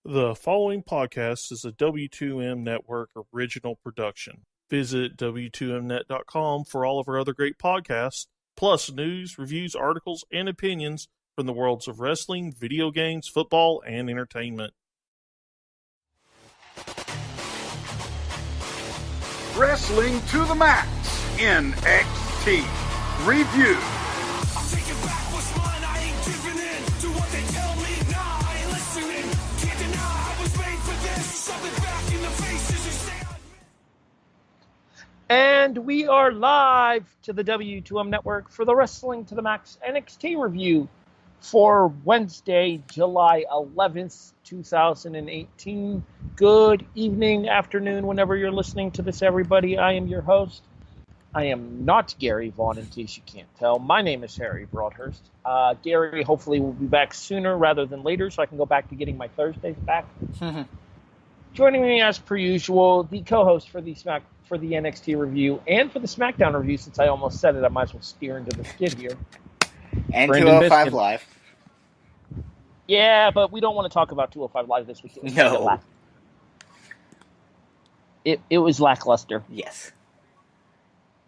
The following podcast is a W2M Network original production. Visit W2Mnet.com for all of our other great podcasts, plus news, reviews, articles, and opinions from the worlds of wrestling, video games, football, and entertainment. Wrestling to the Max, NXT Review. And we are live to the W2M Network for the Wrestling to the Max NXT review for Wednesday, July 11th, 2018. Good evening, afternoon, whenever you're listening to this, everybody. I am your host. I am not Gary Vaughn, in case you can't tell. My name is Harry Broadhurst. Gary hopefully will be back sooner rather than later, so I can go back to getting my Thursdays back. Joining me, as per usual, the co-host for the NXT review and for the SmackDown review, since I almost said it, I might as well steer into the skid here. And Brandon 205 Biskobing. Live. Yeah, but we don't want to talk about 205 Live this week. No. It was lackluster. Yes.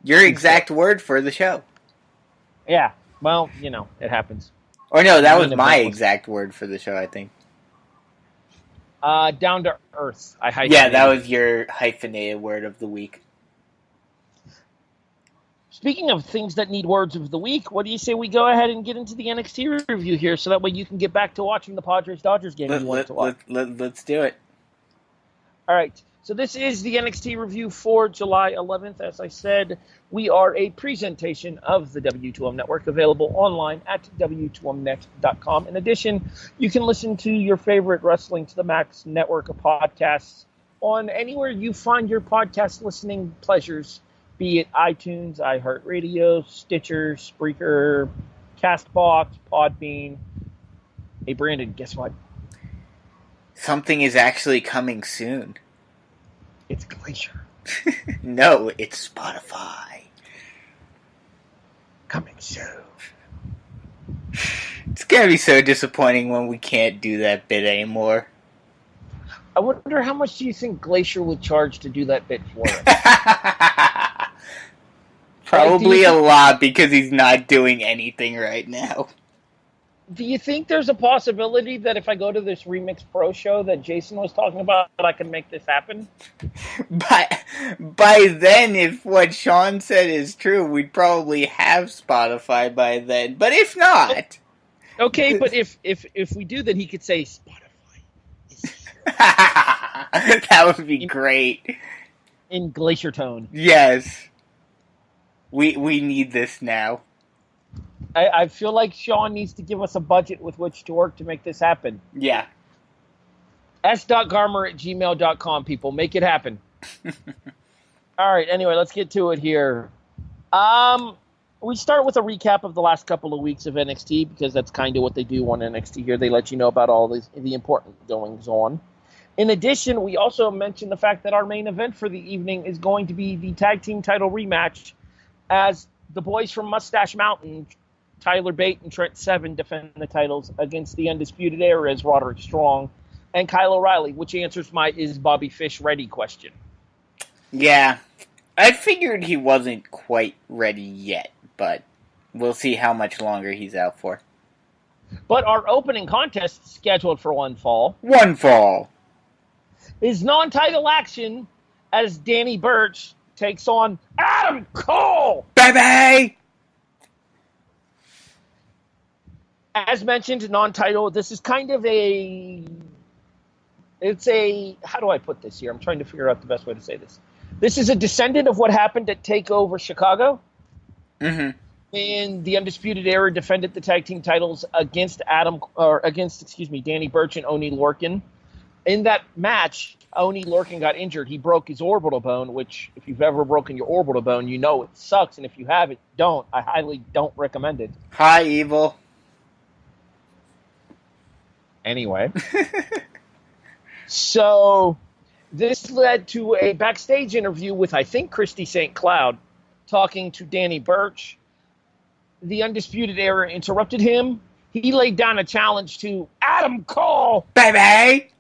Your exact word for the show. Yeah, well, you know, it happens. Or no, that was Main my event was- exact word for the show, I think. Down to earth. I hyphenated. Yeah, that was your hyphenated word of the week. Speaking of things that need words of the week, what do you say we go ahead and get into the NXT review here, so that way you can get back to watching the Padres-Dodgers game you wanted to watch? Let's do it. All right, so this is the NXT review for July 11th. As I said, we are a presentation of the W2M Network, available online at W2Mnet.com. In addition, you can listen to your favorite Wrestling to the Max network of podcasts on anywhere you find your podcast listening pleasures, be it iTunes, iHeartRadio, Stitcher, Spreaker, CastBox, Podbean. Hey, Brandon, guess what? Something is actually coming soon. It's Glacier. No, it's Spotify. Coming soon. It's gonna be so disappointing when we can't do that bit anymore. I wonder how much do you think Glacier would charge to do that bit for us? Probably a lot, because he's not doing anything right now. Do you think there's a possibility that if I go to this Remix Pro show that Jason was talking about, I can make this happen? By then, if what Sean said is true, we'd probably have Spotify by then. But if not... Okay, but if we do, then he could say, Spotify is here. That would be great. In Glacier tone. Yes. We need this now. I feel like Sean needs to give us a budget with which to work to make this happen. Yeah. s.garmer@gmail.com, people. Make it happen. All right, anyway, let's get to it here. We start with a recap of the last couple of weeks of NXT, because that's kind of what they do on NXT here. They let you know about all the important goings-on. In addition, we also mentioned the fact that our main event for the evening is going to be the tag team title rematch, as the boys from Moustache Mountain, Tyler Bate and Trent Seven, defend the titles against the Undisputed ERA as Roderick Strong and Kyle O'Reilly, which answers my "is Bobby Fish ready?" question. Yeah. I figured he wasn't quite ready yet, but we'll see how much longer he's out for. But our opening contest, scheduled for one fall, One fall. is non-title action as Danny Burch takes on Adam Cole. Baby! As mentioned, non-title, this is kind of how do I put this here? I'm trying to figure out the best way to say this. This is a descendant of what happened at TakeOver Chicago. Mm-hmm. And the Undisputed Era defended the tag team titles against Danny Burch and Oney Lorcan. In that match, Oney Lorcan got injured. He broke his orbital bone, which, if you've ever broken your orbital bone, you know it sucks. And if you have it, don't. I highly don't recommend it. Hi, Evil. Anyway. So, this led to a backstage interview with, I think, Christy St. Cloud, talking to Danny Burch. The Undisputed Era interrupted him. He laid down a challenge to Adam Cole. Baby!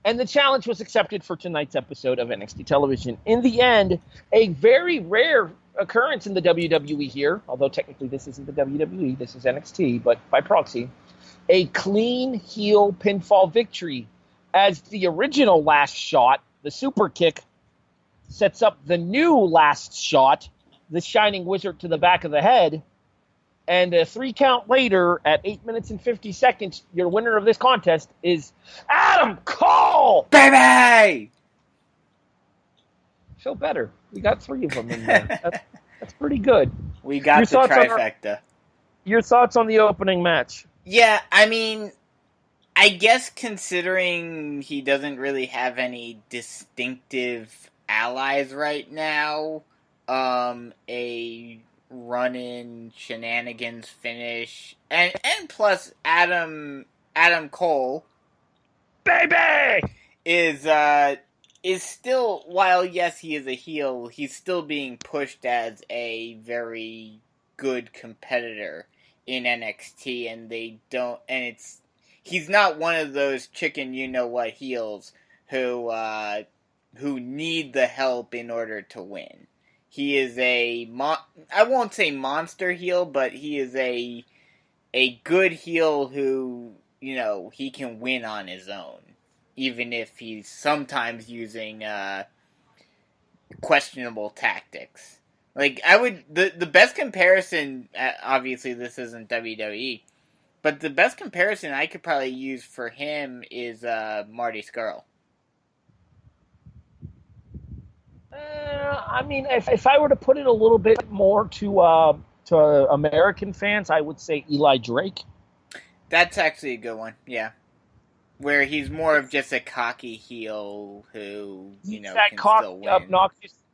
And the challenge was accepted for tonight's episode of NXT Television. In the end, a very rare occurrence in the WWE here, although technically this isn't the WWE, this is NXT, but by proxy, a clean heel pinfall victory as the original last shot, the super kick, sets up the new last shot, the Shining Wizard to the back of the head, and a 3 count later, at 8 minutes and 50 seconds, your winner of this contest is Adam Cole! Baby! Feel better. We got 3 of them in there. That's pretty good. We got the trifecta. Your thoughts on the opening match? Yeah, I mean, I guess considering he doesn't really have any distinctive allies right now, a run-in shenanigans finish, and plus Adam Cole, baby, is still, while yes he is a heel, he's still being pushed as a very good competitor in NXT, and he's not one of those chicken you know what heels who need the help in order to win. He is I won't say monster heel, but he is a good heel who, he can win on his own, even if he's sometimes using questionable tactics. Like, the best comparison, obviously this isn't WWE, but the best comparison I could probably use for him is Marty Scurll. I mean, if I were to put it a little bit more to American fans, I would say Eli Drake. That's actually a good one, yeah. Where he's more of just a cocky heel who, can still win.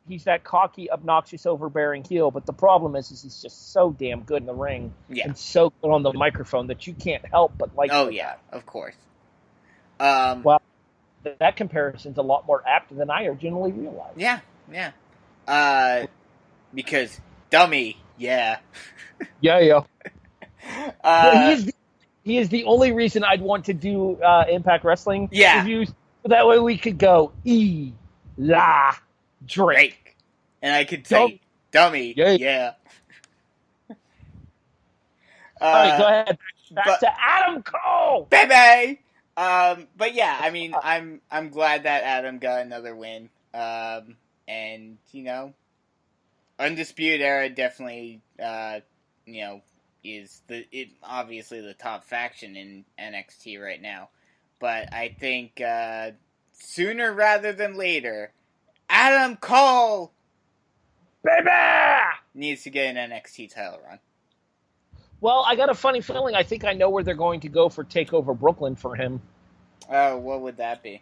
He's that cocky, obnoxious, overbearing heel, but the problem is he's just so damn good in the ring and so good on the microphone that you can't help but like. Oh yeah, of course. Well, that comparison's a lot more apt than I originally realized. Yeah. Because dummy, yeah. Yeah. He is the only reason I'd want to do Impact Wrestling reviews. So that way we could go Eli Drake. And I could say dummy, yeah. All right, go ahead. Back to Adam Cole, baby. But yeah, I mean, I'm glad that Adam got another win. And Undisputed Era definitely, is obviously the top faction in NXT right now. But I think sooner rather than later, Adam Cole, baby, needs to get an NXT title run. Well, I got a funny feeling. I think I know where they're going to go for TakeOver Brooklyn for him. Oh, what would that be?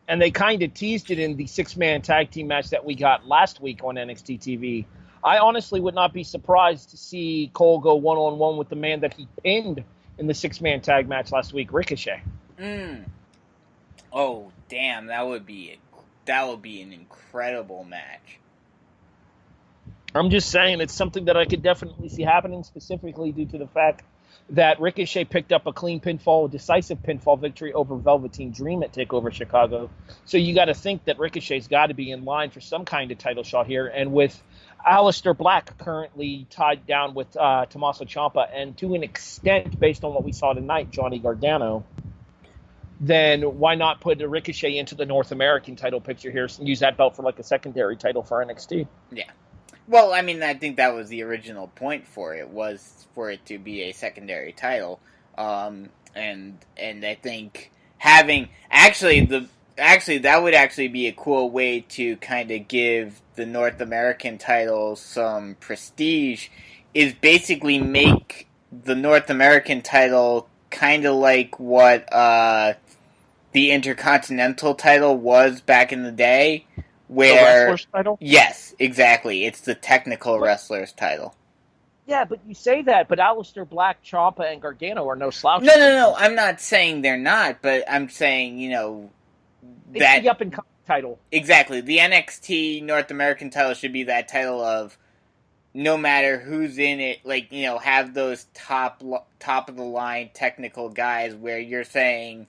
And they kind of teased it in the 6-man tag team match that we got last week on NXT TV. I honestly would not be surprised to see Cole go one-on-one with the man that he pinned in the 6-man tag match last week, Ricochet. Oh, damn, that would be an incredible match. I'm just saying it's something that I could definitely see happening, specifically due to the fact that Ricochet picked up a clean pinfall, decisive pinfall victory over Velveteen Dream at TakeOver Chicago. So you got to think that Ricochet's got to be in line for some kind of title shot here. And with Aleister Black currently tied down with Tommaso Ciampa, and to an extent, based on what we saw tonight, Johnny Gargano, then why not put a Ricochet into the North American title picture here and use that belt for like a secondary title for NXT? Yeah. Well, I mean, I think that was the original point for it, was for it to be a secondary title. And I think having that would actually be a cool way to kind of give the North American title some prestige, is basically make the North American title kind of like what the Intercontinental title was back in the day. Where, the wrestler's title? Yes, exactly. It's the technical wrestler's title. Yeah, but you say that, but Aleister Black, Ciampa, and Gargano are no slouches. No. I'm not saying they're not, but I'm saying, it's that the up-and-coming title. Exactly. The NXT North American title should be that title of no matter who's in it, like, have those top of the line technical guys where you're saying,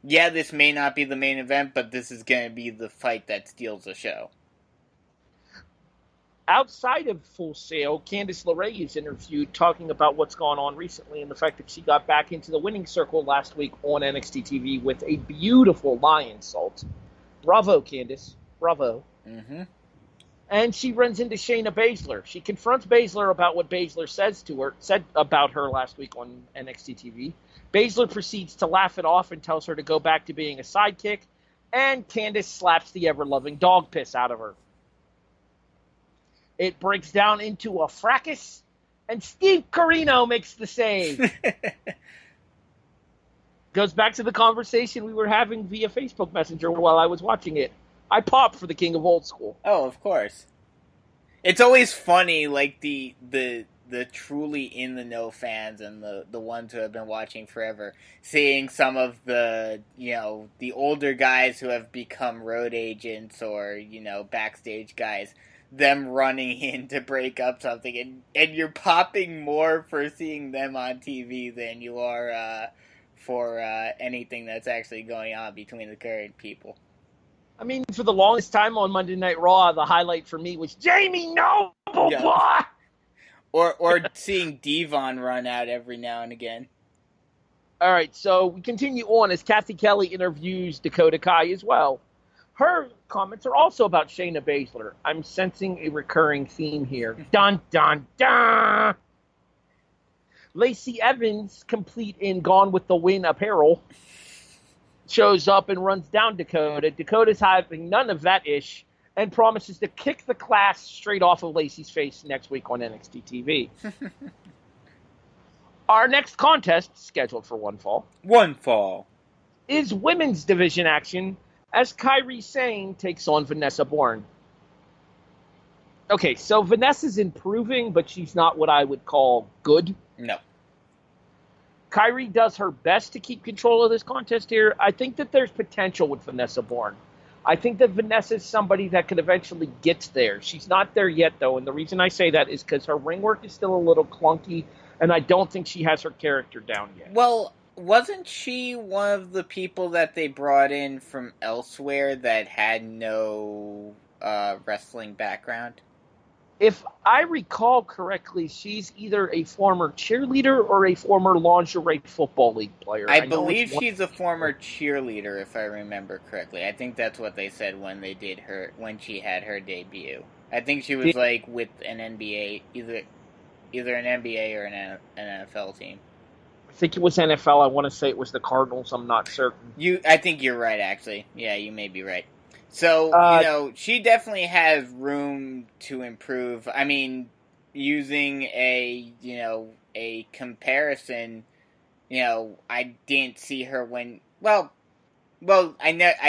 yeah, this may not be the main event, but this is going to be the fight that steals the show. Outside of Full Sail, Candice LeRae is interviewed talking about what's gone on recently and the fact that she got back into the winning circle last week on NXT TV with a beautiful lion salt. Bravo, Candice. Bravo. Mm-hmm. And she runs into Shayna Baszler. She confronts Baszler about what Baszler said about her last week on NXT TV. Baszler proceeds to laugh it off and tells her to go back to being a sidekick, and Candice slaps the ever-loving dog piss out of her. It breaks down into a fracas, and Steve Corino makes the save. Goes back to the conversation we were having via Facebook Messenger while I was watching it. I pop for the King of Old School. Oh, of course. It's always funny, like, the truly in-the-know fans and the ones who have been watching forever, seeing some of the, the older guys who have become road agents or, backstage guys, them running in to break up something, and you're popping more for seeing them on TV than you are for anything that's actually going on between the current people. I mean, for the longest time on Monday Night Raw, the highlight for me was Jamie Noble, boy! Or seeing Devon run out every now and again. All right, so we continue on as Kathy Kelly interviews Dakota Kai as well. Her comments are also about Shayna Baszler. I'm sensing a recurring theme here. Dun, dun, dun! Lacey Evans, complete in Gone with the Wind apparel, shows up and runs down Dakota. Dakota's having none of that ish and promises to kick the class straight off of Lacey's face next week on NXT TV. Our next contest, scheduled for one fall, is women's division action as Kairi Sane takes on Vanessa Borne. Okay, so Vanessa's improving, but she's not what I would call good. No. Kairi does her best to keep control of this contest here. I think that there's potential with Vanessa Borne. I think that Vanessa is somebody that could eventually get there. She's not there yet, though, and the reason I say that is because her ring work is still a little clunky, and I don't think she has her character down yet. Well, wasn't she one of the people that they brought in from elsewhere that had no wrestling background? If I recall correctly, she's either a former cheerleader or a former lingerie football league player. I believe she's a former cheerleader, if I remember correctly. I think that's what they said when she had her debut. I think she was with an NBA, either an NBA or an NFL team. I think it was NFL. I want to say it was the Cardinals. I'm not certain. I think you're right, actually. Yeah, you may be right. So, she definitely has room to improve. I mean, using a comparison, I didn't see her when, I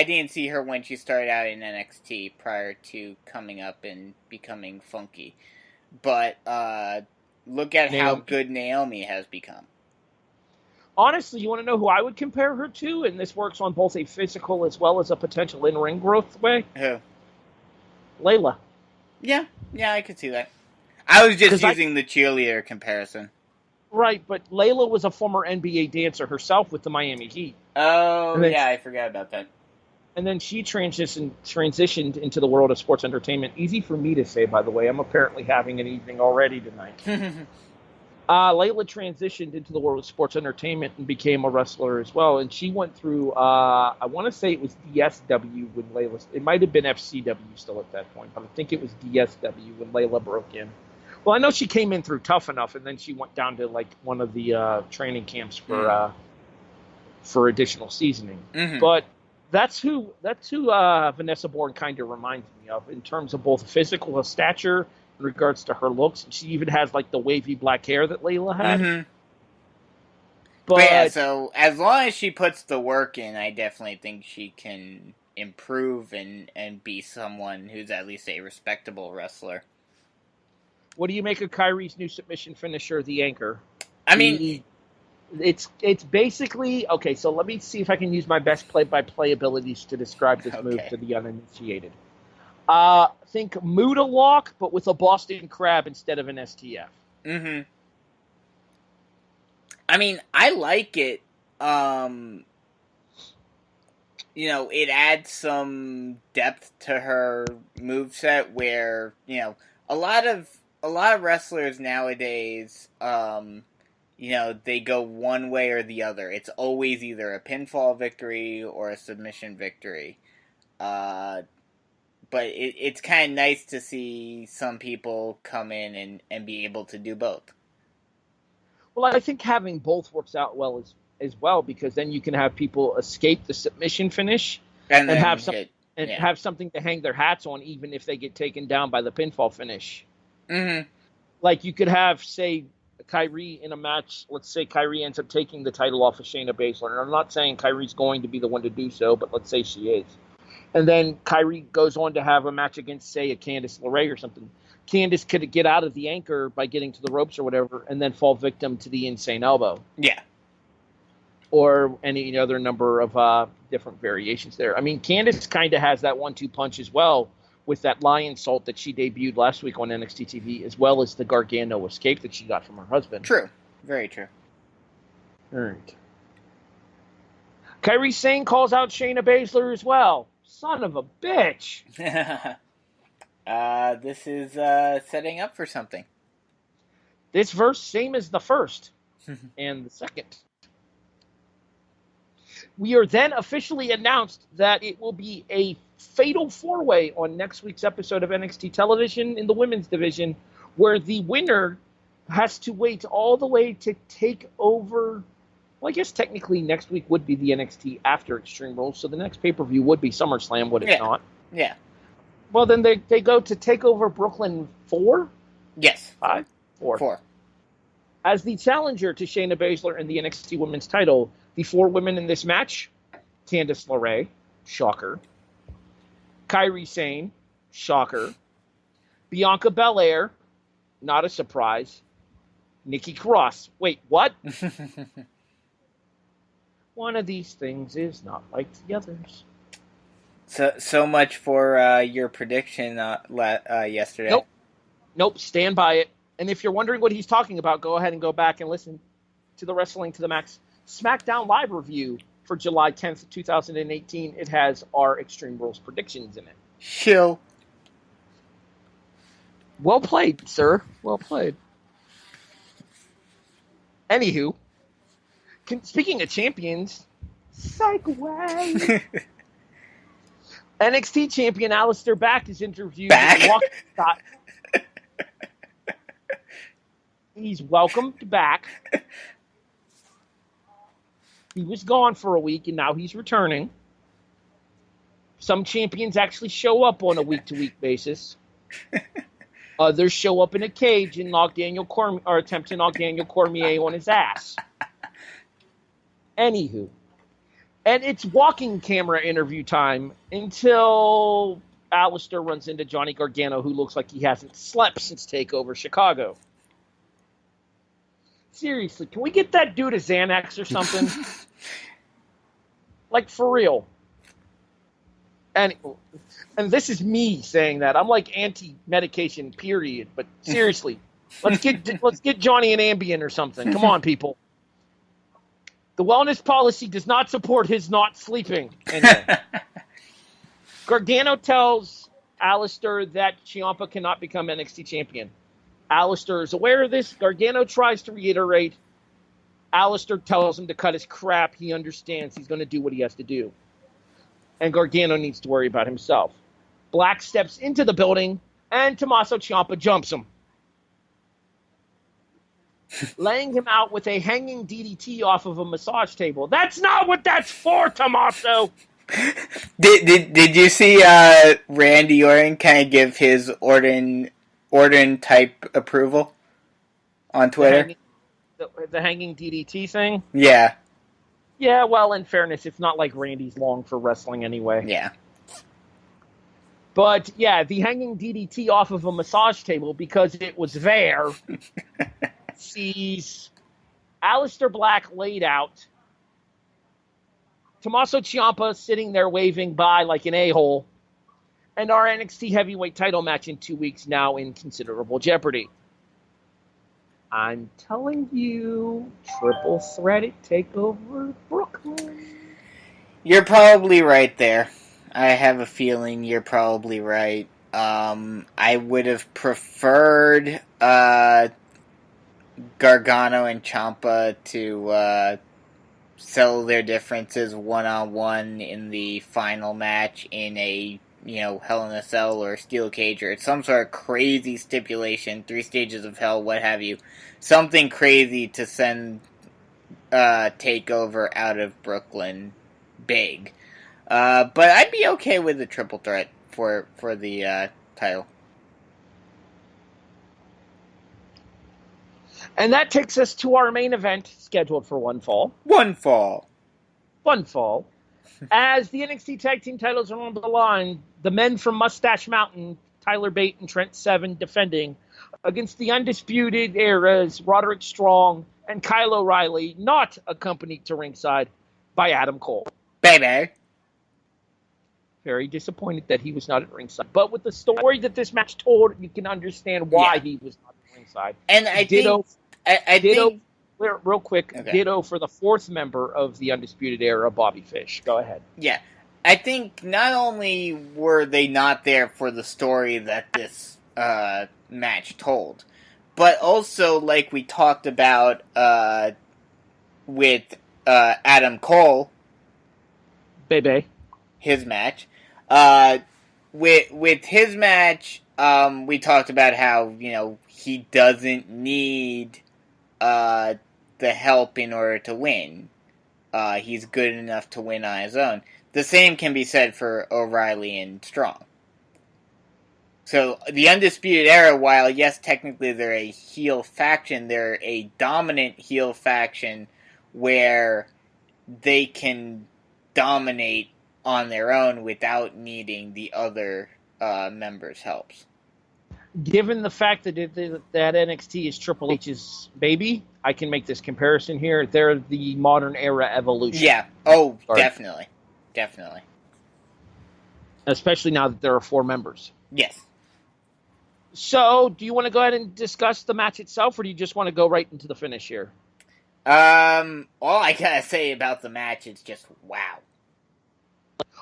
didn't see her when she started out in NXT prior to coming up and becoming funky. But, look at how good Naomi has become. Honestly, you want to know who I would compare her to? And this works on both a physical as well as a potential in-ring growth way. Who? Layla. Yeah, I could see that. I was just using the cheerleader comparison. Right, but Layla was a former NBA dancer herself with the Miami Heat. Oh, yeah, I forgot about that. And then she transitioned into the world of sports entertainment. Easy for me to say, by the way. I'm apparently having an evening already tonight. Layla transitioned into the world of sports entertainment and became a wrestler as well. And she went through, I want to say it was DSW when Layla, it might have been FCW still at that point, but I think it was DSW when Layla broke in. Well, I know she came in through Tough Enough, and then she went down to one of the training camps for additional seasoning. Mm-hmm. But that's who Vanessa Borne kind of reminds me of in terms of both physical stature in regards to her looks. She even has the wavy black hair that Layla had. Mm-hmm. But yeah, so as long as she puts the work in, I definitely think she can improve and be someone who's at least a respectable wrestler. What do you make of Kairi's new submission finisher, the Anchor? I mean, it's basically okay. So let me see if I can use my best play-by-play abilities to describe this move to the uninitiated. Think Muda Lock, but with a Boston Crab instead of an STF. Mm-hmm. I mean, I like it. it adds some depth to her moveset where, a lot of wrestlers nowadays, they go one way or the other. It's always either a pinfall victory or a submission victory. But it's kind of nice to see some people come in and be able to do both. Well, I think having both works out well as well, because then you can have people escape the submission finish and have something to hang their hats on, even if they get taken down by the pinfall finish. Mm-hmm. Like, you could have, say, Kairi in a match. Let's say Kairi ends up taking the title off of Shayna Baszler. And I'm not saying Kairi's going to be the one to do so, but let's say she is. And then Kairi goes on to have a match against, say, a Candice LeRae or something. Candice could get out of the anchor by getting to the ropes or whatever, and then fall victim to the insane elbow. Yeah. Or any other number of different variations there. I mean, Candice kind of has that 1-2 punch as well, with that lion salt that she debuted last week on NXT TV, as well as the Gargano escape that she got from her husband. True. Very true. All right. Kairi Sane calls out Shayna Baszler as well. Son of a bitch. This is setting up for something. This verse, same as the first and the second. We are then officially announced that it will be a fatal four-way on next week's episode of NXT Television in the women's division, where the winner has to wait all the way to take over. Well, I guess technically next week would be the NXT after Extreme Rules, so the next pay-per-view would be SummerSlam, would it not? Yeah. Well, then they go to take over Brooklyn 4? Yes. 5? 4. 4. As the challenger to Shayna Baszler in the NXT Women's title, the 4 women in this match: Candice LeRae, shocker; Kairi Sane, shocker; Bianca Belair, not a surprise; Nikki Cross. Wait, what? One of these things is not like the others. So much for your prediction yesterday. Nope, stand by it. And if you're wondering what he's talking about, go ahead and go back and listen to the Wrestling to the Max SmackDown Live review for July 10th, 2018. It has our Extreme Rules predictions in it. Chill. Well played, sir. Well played. Anywho, speaking of champions, segue. NXT champion Aleister Black is interviewed. Back? He's welcomed back. He was gone for a week, and now he's returning. Some champions actually show up on a week-to-week basis. Others show up in a cage and attempt to knock Daniel Cormier on his ass. Anywho. And it's walking camera interview time until Aleister runs into Johnny Gargano, who looks like he hasn't slept since TakeOver Chicago. Seriously, can we get that dude a Xanax or something? Like, for real. And this is me saying that. I'm like anti-medication, period. But seriously, let's get Johnny an Ambien or something. Come on, people. The wellness policy does not support his not sleeping. Anyway. Gargano tells Aleister that Ciampa cannot become NXT champion. Aleister is aware of this. Gargano tries to reiterate. Aleister tells him to cut his crap. He understands he's going to do what he has to do. And Gargano needs to worry about himself. Black steps into the building, and Tommaso Ciampa jumps him, laying him out with a hanging DDT off of a massage table. That's not what that's for, Tommaso! Did you see Randy Orton kind of give his Orton type approval on Twitter? The hanging DDT thing? Yeah. Yeah, well, in fairness, it's not like Randy's long for wrestling anyway. Yeah. But, yeah, the hanging DDT off of a massage table, because it was there, sees Aleister Black laid out, Tommaso Ciampa sitting there waving by like an a-hole, and our NXT heavyweight title match in 2 weeks now in considerable jeopardy. I'm telling you, triple threat at TakeOver Brooklyn. You're probably right there. I have a feeling you're probably right. I would have preferred Gargano and Ciampa to settle their differences one-on-one in the final match in a, Hell in a Cell or Steel Cage or some sort of crazy stipulation, 3 stages of hell, what have you. Something crazy to send TakeOver out of Brooklyn big. But I'd be okay with the triple threat for the title. And that takes us to our main event, scheduled for one fall. One fall. As the NXT Tag Team titles are on the line, the men from Moustache Mountain, Tyler Bate and Trent Seven, defending against the Undisputed Era's Roderick Strong and Kyle O'Reilly, not accompanied to ringside by Adam Cole. Baby. Very disappointed that he was not at ringside. But with the story that this match told, you can understand why he was not at ringside. And I think... Real quick, okay. Ditto for the 4th member of the Undisputed Era, Bobby Fish. Go ahead. Yeah. I think not only were they not there for the story that this match told, but also, like we talked about with Adam Cole, Bebe, his match. With his match, we talked about how, he doesn't need the help in order to win. He's good enough to win on his own. The same can be said for O'Reilly and Strong. So, the Undisputed Era, while, yes, technically they're a heel faction, they're a dominant heel faction where they can dominate on their own without needing the other members' helps. Given the fact that that NXT is Triple H's baby, I can make this comparison here. They're the modern era evolution. Yeah. Oh, definitely. Definitely. Especially now that there are 4 members. Yes. So, do you want to go ahead and discuss the match itself, or do you just want to go right into the finish here? All I gotta say about the match is just wow.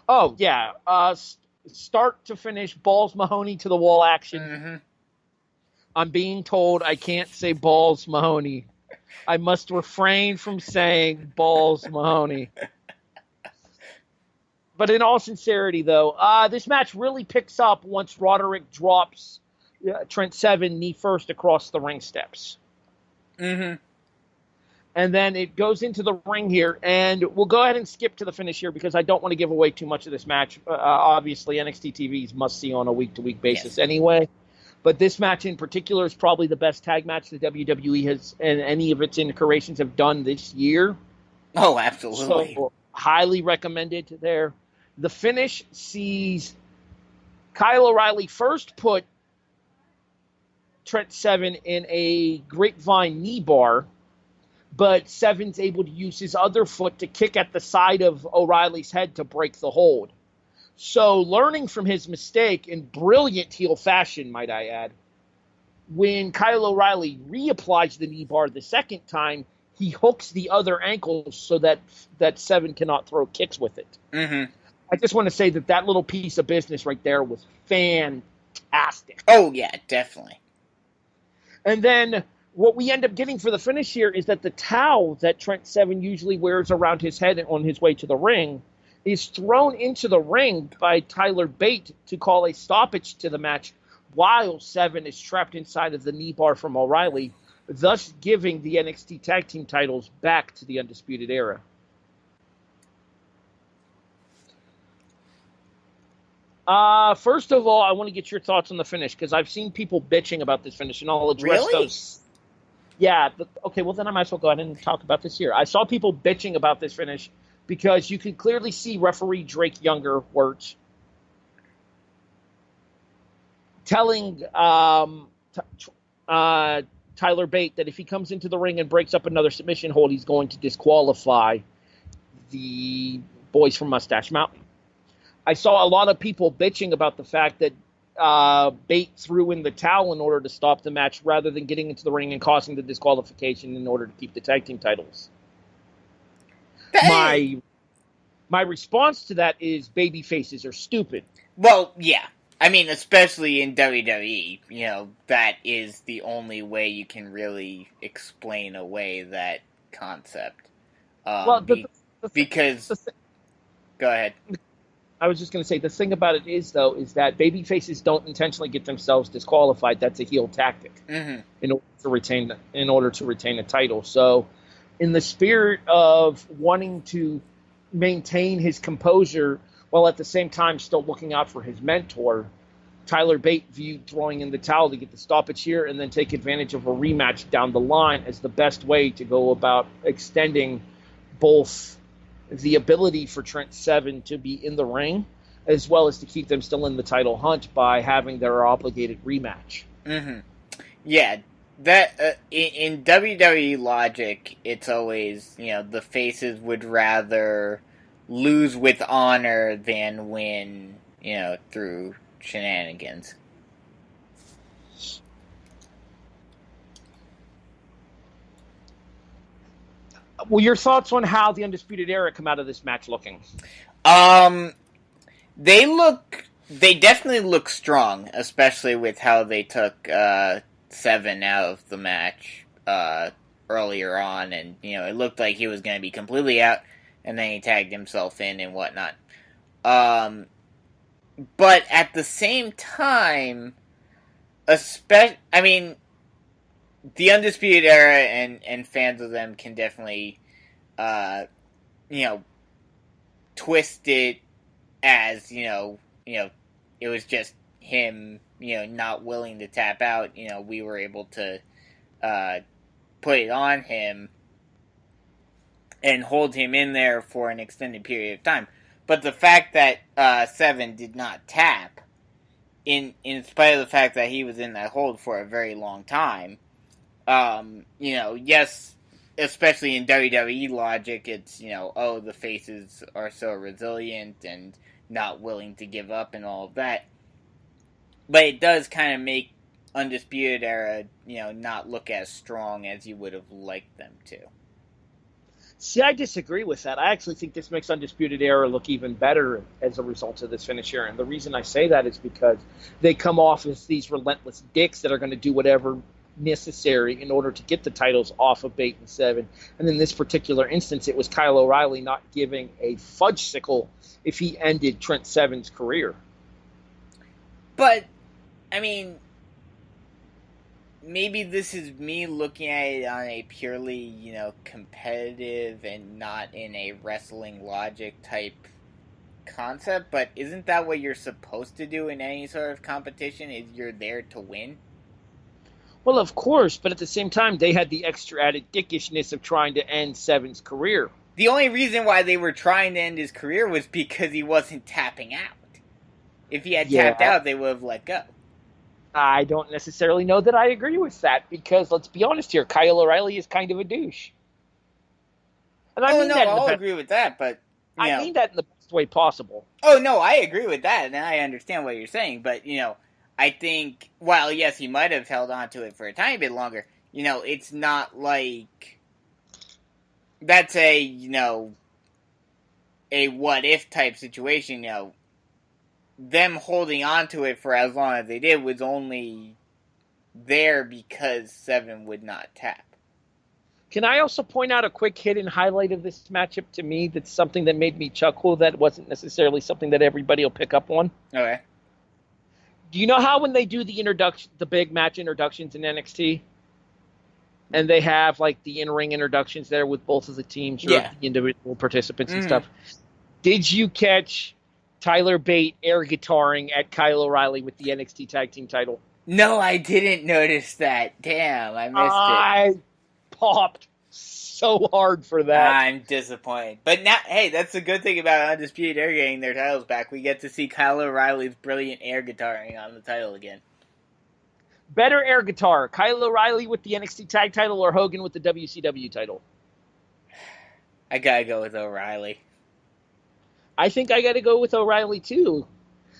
Oh, yeah. Start to finish, Balls Mahoney to the wall action. Mm-hmm. I'm being told I can't say Balls Mahoney. I must refrain from saying Balls Mahoney. But in all sincerity, though, this match really picks up once Roderick drops Trent Seven knee first across the ring steps. Mm-hmm. And then it goes into the ring here, and we'll go ahead and skip to the finish here because I don't want to give away too much of this match. Obviously, NXT TV is must-see on a week-to-week basis anyway. But this match in particular is probably the best tag match the WWE has and any of its incarnations have done this year. Oh, absolutely. So, highly recommended there. The finish sees Kyle O'Reilly first put Trent Seven in a grapevine knee bar, but Seven's able to use his other foot to kick at the side of O'Reilly's head to break the hold. So, learning from his mistake in brilliant heel fashion, might I add, when Kyle O'Reilly reapplies the knee bar the second time, he hooks the other ankle so that Seven cannot throw kicks with it. Mm-hmm. I just want to say that little piece of business right there was fantastic. Oh, yeah, definitely. And then what we end up getting for the finish here is that the towel that Trent Seven usually wears around his head on his way to the ring is thrown into the ring by Tyler Bate to call a stoppage to the match while Seven is trapped inside of the knee bar from O'Reilly, thus giving the NXT Tag Team titles back to the Undisputed Era. First of all, I want to get your thoughts on the finish because I've seen people bitching about this finish, and I'll address those. Yeah, okay, well then I might as well go ahead and talk about this here. I saw people bitching about this finish because you can clearly see referee Drake Younger words telling Tyler Bate that if he comes into the ring and breaks up another submission hold, he's going to disqualify the boys from Moustache Mountain. I saw a lot of people bitching about the fact that Bate threw in the towel in order to stop the match rather than getting into the ring and causing the disqualification in order to keep the tag team titles. My response to that is baby faces are stupid. Well, yeah. I mean, especially in WWE, that is the only way you can really explain away that concept. Because... Go ahead. I was just going to say, the thing about it is, though, is that baby faces don't intentionally get themselves disqualified. That's a heel tactic in order to retain a title. So in the spirit of wanting to maintain his composure while at the same time still looking out for his mentor, Tyler Bate viewed throwing in the towel to get the stoppage here and then take advantage of a rematch down the line as the best way to go about extending both the ability for Trent Seven to be in the ring as well as to keep them still in the title hunt by having their obligated rematch. Yeah, that in WWE logic, it's always, the faces would rather lose with honor than win, through shenanigans. Well, your thoughts on how the Undisputed Era come out of this match looking? They definitely look strong, especially with how they took Seven out of the match earlier on, and it looked like he was going to be completely out, and then he tagged himself in and whatnot. But at the same time, the Undisputed Era and fans of them can definitely, twist it as, it was just him, not willing to tap out. We were able to put it on him and hold him in there for an extended period of time. But the fact that Seven did not tap, in spite of the fact that he was in that hold for a very long time, yes, especially in WWE logic, it's, the faces are so resilient and not willing to give up and all of that. But it does kind of make Undisputed Era, not look as strong as you would have liked them to. See, I disagree with that. I actually think this makes Undisputed Era look even better as a result of this finish here. And the reason I say that is because they come off as these relentless dicks that are going to do whatever necessary in order to get the titles off of Bate and Seven. And in this particular instance, it was Kyle O'Reilly not giving a fudgesicle if he ended Trent Seven's career. But, maybe this is me looking at it on a purely, competitive and not in a wrestling logic type concept, but isn't that what you're supposed to do in any sort of competition, is you're there to win? Well, of course, but at the same time, they had the extra added dickishness of trying to end Seven's career. The only reason why they were trying to end his career was because he wasn't tapping out. If he had tapped out, they would have let go. I don't necessarily know that I agree with that, because let's be honest here, Kyle O'Reilly is kind of a douche. And I'll agree with that, but I mean that in the best way possible. Oh, no, I agree with that, and I understand what you're saying, but, I think, while, yes, he might have held on to it for a tiny bit longer, it's not like that's a what-if type situation, them holding on to it for as long as they did was only there because Seven would not tap. Can I also point out a quick hidden highlight of this matchup to me that's something that made me chuckle that wasn't necessarily something that everybody will pick up on? Okay. Do you know how when they do the big match introductions in NXT, and they have like the in-ring introductions there with both of the teams or the individual participants and stuff? Did you catch Tyler Bate air guitaring at Kyle O'Reilly with the NXT Tag Team title? No, I didn't notice that. Damn, I missed it. I popped so hard for that. I'm disappointed. But now, hey, that's the good thing about Undisputed Era getting their titles back. We get to see Kyle O'Reilly's brilliant air guitaring on the title again. Better air guitar, Kyle O'Reilly with the NXT Tag title or Hogan with the WCW title? I gotta go with O'Reilly. I think I gotta go with O'Reilly too,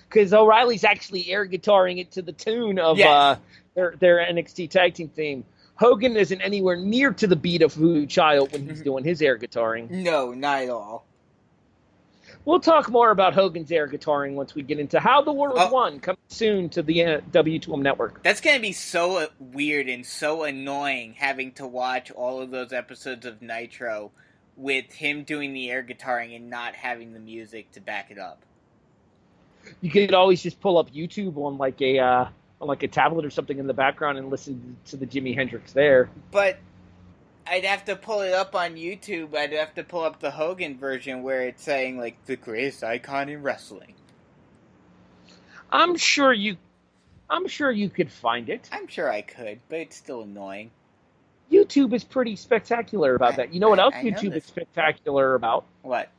because O'Reilly's actually air guitaring it to the tune of their NXT Tag Team theme. Hogan isn't anywhere near to the beat of Voodoo Child when he's doing his air guitaring. No, not at all. We'll talk more about Hogan's air guitaring once we get into How the War Was Won, coming soon to the W2M Network. That's going to be so weird and so annoying having to watch all of those episodes of Nitro with him doing the air guitaring and not having the music to back it up. You could always just pull up YouTube on like a tablet or something in the background and listen to the Jimi Hendrix there. But I'd have to pull it up on YouTube. I'd have to pull up the Hogan version where it's saying, like, the greatest icon in wrestling. I'm sure you could find it. I'm sure I could, but it's still annoying. YouTube is pretty spectacular about that. You know what else YouTube is spectacular about? What?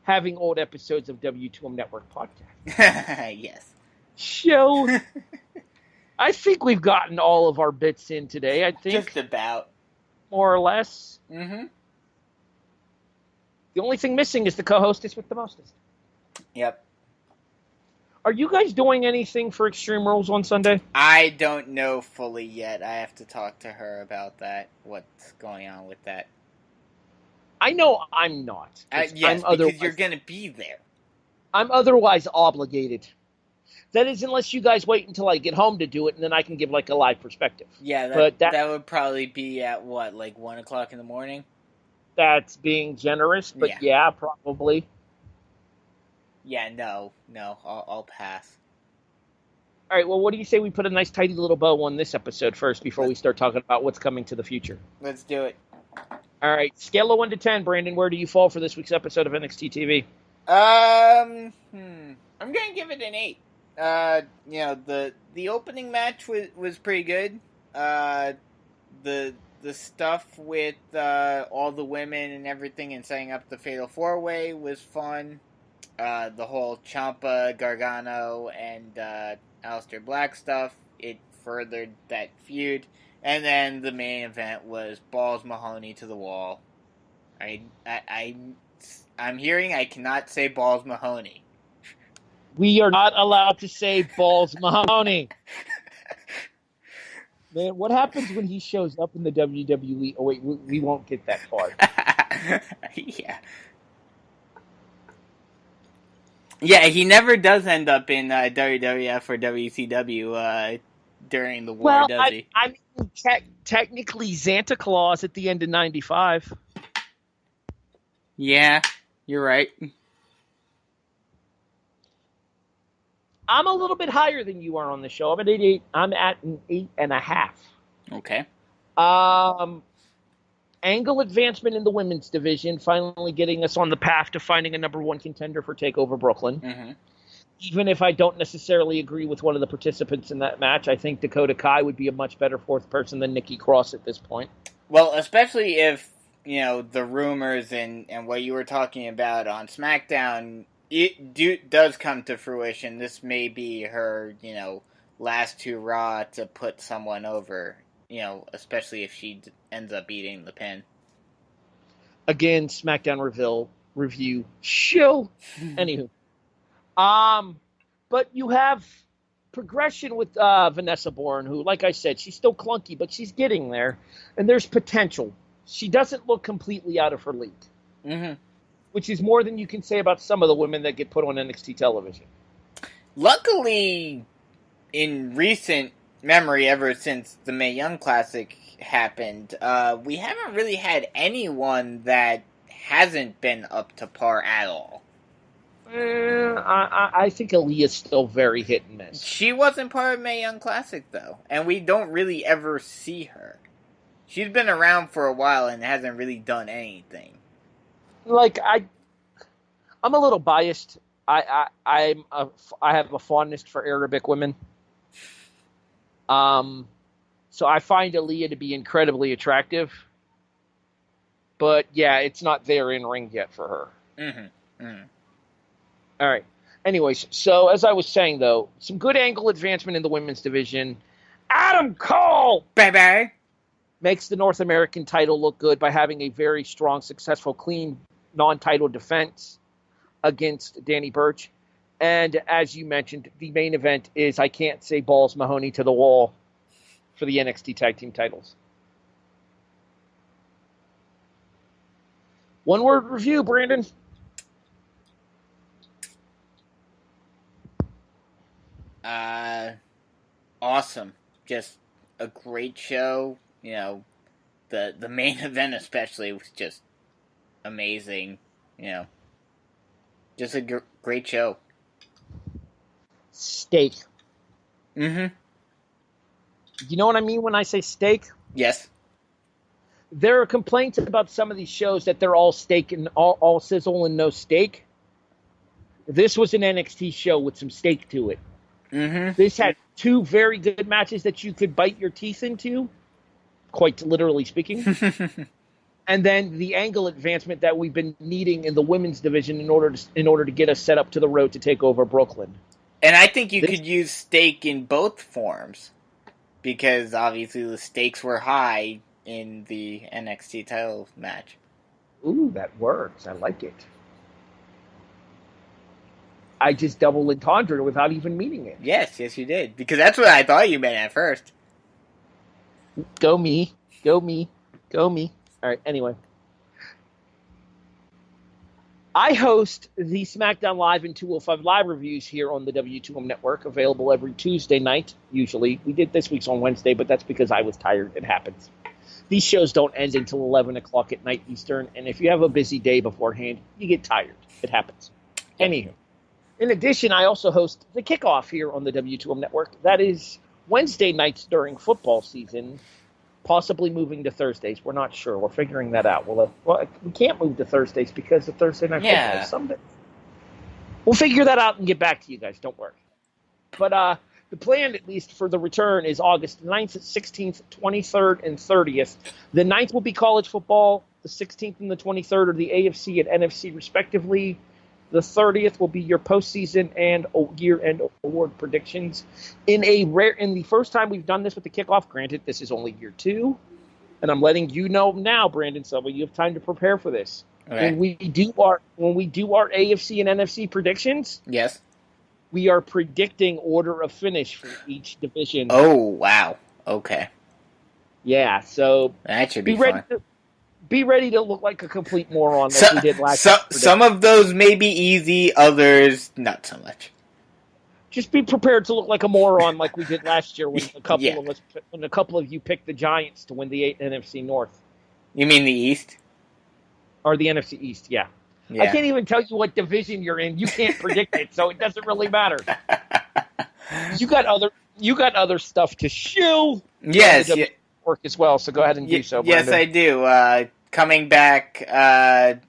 Having old episodes of W2M Network podcast. Yes. So, I think we've gotten all of our bits in today. I think just about. More or less. Mm-hmm. The only thing missing is the co-hostess with the mostest. Yep. Are you guys doing anything for Extreme Rules on Sunday? I don't know fully yet. I have to talk to her about that. What's going on with that? I know I'm not. Yes, because you're going to be there. I'm otherwise obligated. That is, unless you guys wait until I get home to do it, and then I can give, like, a live perspective. Yeah, that would probably be at, what, like 1 o'clock in the morning? That's being generous, but yeah probably. Yeah, no, I'll pass. All right, well, what do you say we put a nice, tidy little bow on this episode first before we start talking about what's coming to the future? Let's do it. All right, scale of 1 to 10, Brandon, where do you fall for this week's episode of NXT TV? I'm going to give it an 8. The opening match was pretty good. The stuff with all the women and everything and setting up the Fatal 4-Way was fun. The whole Ciampa, Gargano, and Aleister Black stuff, it furthered that feud. And then the main event was Balls Mahoney to the wall. I'm hearing I cannot say Balls Mahoney. We are not allowed to say Balls Mahoney. Man, what happens when he shows up in the WWE? Oh, wait, we won't get that far. Yeah. Yeah, he never does end up in WWF or WCW during the war, does he? I mean, technically Santa Claus at the end of 95. Yeah, you're right. I'm a little bit higher than you are on the show. I'm at an 8.5. Okay. Angle advancement in the women's division, finally getting us on the path to finding a number 1 contender for TakeOver Brooklyn. Mm-hmm. Even if I don't necessarily agree with one of the participants in that match, I think Dakota Kai would be a much better 4th person than Nikki Cross at this point. Well, especially if, the rumors and what you were talking about on SmackDown, does come to fruition. This may be her, last hurrah to put someone over, especially if she ends up beating the pin. Again, SmackDown review show. Anywho. But you have progression with Vanessa Borne, who, like I said, she's still clunky, but she's getting there. And there's potential. She doesn't look completely out of her league. Mm-hmm. Which is more than you can say about some of the women that get put on NXT television. Luckily, in recent memory, ever since the Mae Young Classic happened, we haven't really had anyone that hasn't been up to par at all. I think Aaliyah's still very hit and miss. She wasn't part of Mae Young Classic, though, and we don't really ever see her. She's been around for a while and hasn't really done anything. Like, I'm a little biased. I have a fondness for Arabic women. So I find Aaliyah to be incredibly attractive. But yeah, it's not there in ring yet for her. Mm-hmm. Mm-hmm. All right. Anyways, so as I was saying though, some good angle advancement in the women's division. Adam Cole, baby, makes the North American title look good by having a very strong, successful, clean, non-title defense against Danny Burch. And as you mentioned, the main event is I can't say Balls Mahoney to the wall for the NXT Tag Team titles. One word review, Brandon. Awesome. Just a great show. You know, the main event especially was just amazing. You know, just a great show. Steak. Mm-hmm. You know what I mean when I say steak? Yes. There are complaints about some of these shows that they're all steak and all sizzle and no steak. This was an NXT show with some steak to it. Mm-hmm. This had 2 very good matches that you could bite your teeth into, quite literally speaking. And then the angle advancement that we've been needing in the women's division in order to get us set up to the road to take over Brooklyn. And I think you could use steak in both forms, because obviously the stakes were high in the NXT title match. Ooh, that works. I like it. I just double entendre without even meaning it. Yes, you did. Because that's what I thought you meant at first. Go me. Go me. Go me. All right, anyway. I host the SmackDown Live and 205 Live reviews here on the W2M Network, available every Tuesday night, usually. We did this week's on Wednesday, but that's because I was tired. It happens. These shows don't end until 11 o'clock at night Eastern, and if you have a busy day beforehand, you get tired. It happens. Anywho. In addition, I also host the Kickoff here on the W2M Network. That is Wednesday nights during football season, possibly moving to Thursdays. We're not sure. We're figuring that out. Well, we can't move to Thursdays because of Thursday night football someday. We'll figure that out and get back to you guys. Don't worry. But the plan, at least for the return, is August 9th, 16th, 23rd, and 30th. The 9th will be college football. The 16th and the 23rd are the AFC and NFC, respectively. The 30th will be your postseason and year-end award predictions. In the first time we've done this with the Kickoff, granted this is only year 2, and I'm letting you know now, Brandon Silva, you have time to prepare for this. Okay. When we do our AFC and NFC predictions, yes, we are predicting order of finish for each division. Oh wow! Okay. Yeah, so that should be fun. Be ready to look like a complete moron like we did last year. Some of those may be easy, others not so much. Just be prepared to look like a moron like we did last year when a couple of you picked the Giants to win the NFC North. You mean the East? Or the NFC East, yeah. I can't even tell you what division you're in. You can't predict it, so it doesn't really matter. You got other stuff to shill. Yes, work as well, so go ahead and do so, Brandon. Yes, I do. Coming back at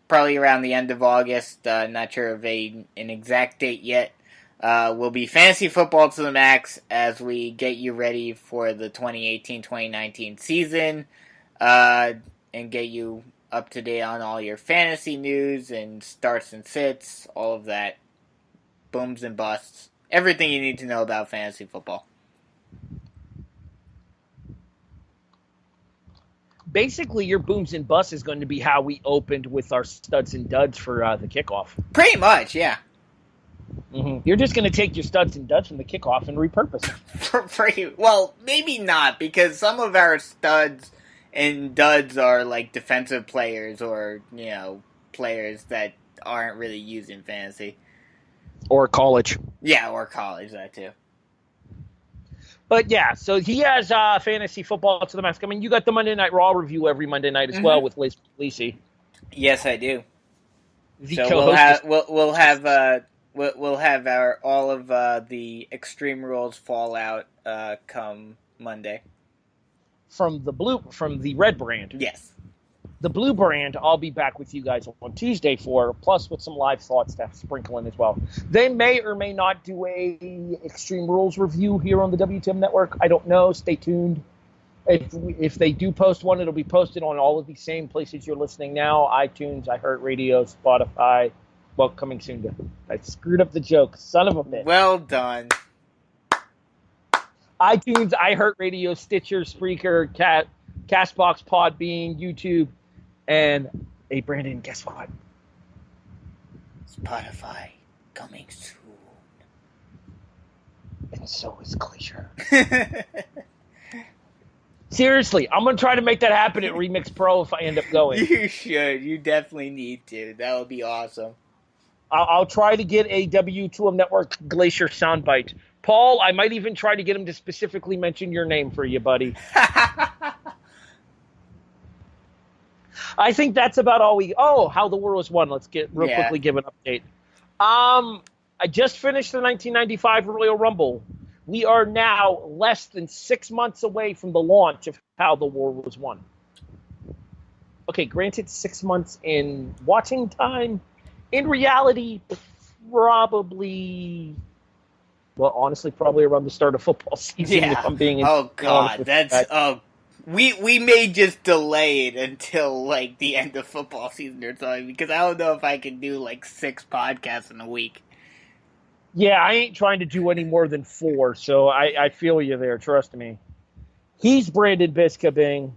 probably around the end of August, not sure of an exact date yet, will be Fantasy Football to the Max as we get you ready for the 2018-2019 season and get you up to date on all your fantasy news and starts and sits, all of that, booms and busts, everything you need to know about fantasy football. Basically, your booms and busts is going to be how we opened with our studs and duds for the Kickoff. Pretty much, yeah. Mm-hmm. You're just going to take your studs and duds from the Kickoff and repurpose them. Well, maybe not, because some of our studs and duds are like defensive players or, players that aren't really used in fantasy. Or college. Yeah, or college, that too. But yeah, so he has Fantasy Football to the Max. I mean, you got the Monday Night Raw review every Monday night as well with Liz Lisi. Yes, I do. So we'll have all of the Extreme Rules Fallout come Monday. From the red brand. Yes. The blue brand, I'll be back with you guys on Tuesday for, plus with some live thoughts to sprinkle in as well. They may or may not do a Extreme Rules review here on the WTM Network. I don't know. Stay tuned. If they do post one, it'll be posted on all of the same places you're listening now: iTunes, iHeartRadio, Spotify. Well, coming soon. I screwed up the joke. Son of a bitch. Well done. iTunes, iHeartRadio, Stitcher, Spreaker, Castbox, Podbean, YouTube, and hey, Brandon, guess what? Spotify coming soon. And so is Glacier. Seriously, I'm going to try to make that happen at Remix Pro if I end up going. You should. You definitely need to. That would be awesome. I'll try to get a W2M Network Glacier soundbite. Paul, I might even try to get him to specifically mention your name for you, buddy. I think that's about all how the war was won. Let's quickly give an update. I just finished the 1995 Royal Rumble. We are now less than 6 months away from the launch of How the War Was Won. Okay, granted, 6 months in watching time. In reality, probably around the start of football season. Yeah. If I'm being we may just delay it until like the end of football season or something, because I don't know if I can do like 6 podcasts in a week. Yeah, I ain't trying to do any more than 4, so I feel you there, trust me. He's Brandon Biskobing.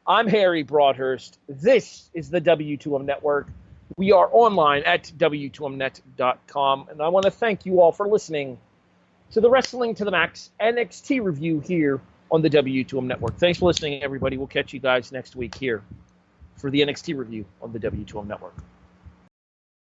I'm Harry Broadhurst. This is the W2M Network. We are online at W2Mnet.com, and I want to thank you all for listening to the Wrestling to the Max NXT review here on the W2M Network. Thanks for listening, everybody. We'll catch you guys next week here for the NXT review on the W2M Network.